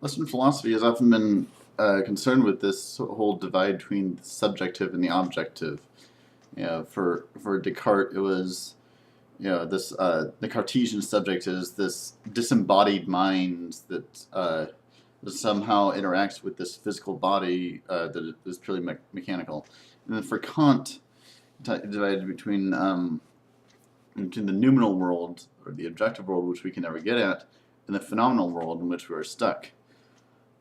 Western philosophy has often been concerned with this whole divide between the subjective and the objective. For Descartes, it was this the Cartesian subject is this disembodied mind that somehow interacts with this physical body that is purely mechanical. And then for Kant, divided between the noumenal world or the objective world, which we can never get at, and the phenomenal world in which we are stuck.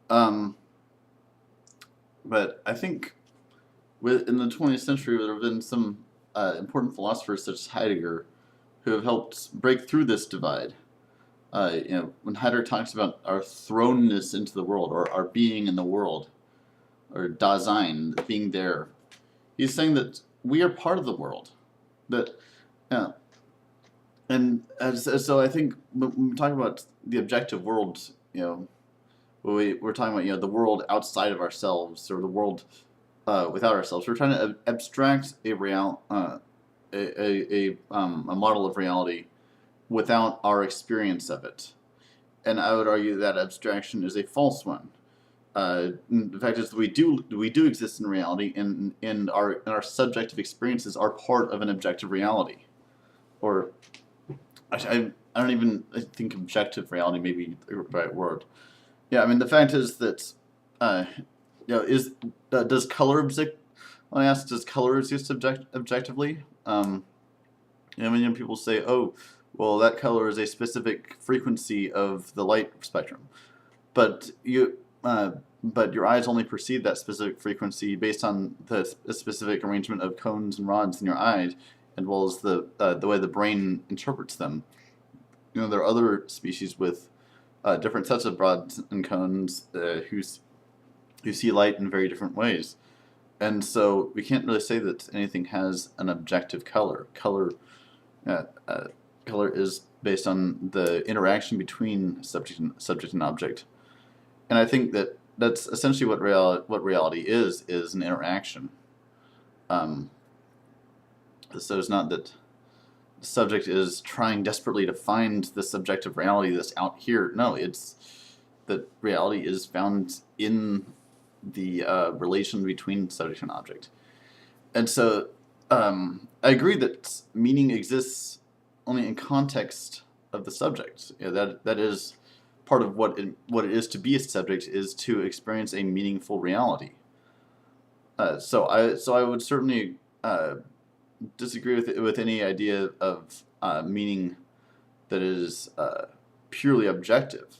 Um, but I think in the 20th century, there have been some important philosophers such as Heidegger who have helped break through this divide. When Heidegger talks about our thrownness into the world, or our being in the world, or Dasein, being there, he's saying that we are part of the world. That, yeah, so I think when we talk about the objective world, we're talking about the world outside of ourselves or the world without ourselves. We're trying to abstract a model of reality without our experience of it, and I would argue that abstraction is a false one. The fact is that we do exist in reality, and our subjective experiences are part of an objective reality, or I don't even think objective reality may be the right word. Yeah, I mean the fact is that is does color exist? When I ask, does color exist objectively? When people say, "Oh, well, that color is a specific frequency of the light spectrum," but your eyes only perceive that specific frequency based on the specific arrangement of cones and rods in your eyes, as well as the way the brain interprets them. There are other species with different sets of rods and cones who see light in very different ways, and so we can't really say that anything has an objective color. Uh, uh, Color is based on the interaction between subject and object, and I think that that's essentially what reality is an interaction. Um, so it's not that the subject is trying desperately to find the subjective reality that's out here. No, it's that reality is found in the relation between subject and object. And so I agree that meaning exists only in context of the subject. That is part of what it is to be a subject, is to experience a meaningful reality. So I would certainly disagree with any idea of meaning that is purely objective.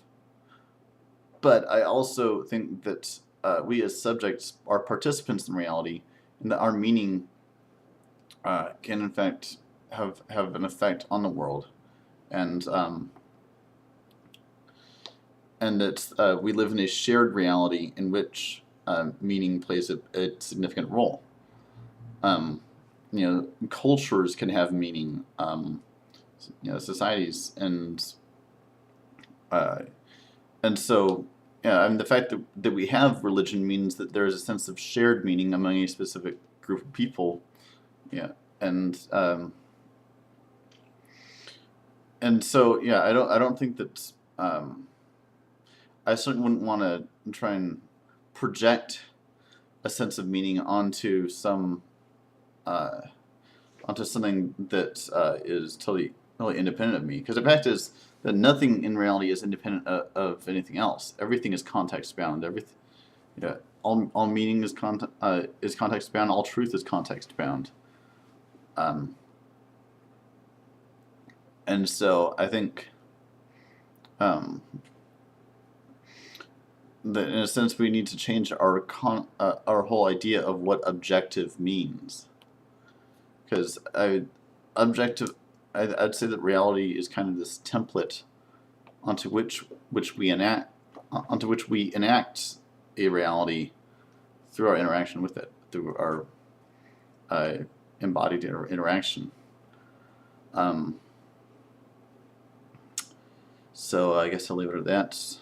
But I also think that we as subjects are participants in reality, and that our meaning can in fact have an effect on the world, and that we live in a shared reality in which meaning plays a significant role. Cultures can have meaning, societies, uh, and so, yeah, I mean, the fact that we have religion means that there is a sense of shared meaning among a specific group of people. Yeah, and so, yeah, I don't think that I certainly wouldn't want to try and project a sense of meaning uh, onto something that is totally independent of me. Because the fact is that nothing in reality is independent of anything else. Everything is context bound. Everything, all meaning is context bound. All truth is context bound. Um, and so I think um, that in a sense we need to change our whole idea of what objective means. Because I'd say that reality is kind of this template onto which we enact a reality through our interaction with it, through our embodied interaction. Um, so I guess I'll leave it at that.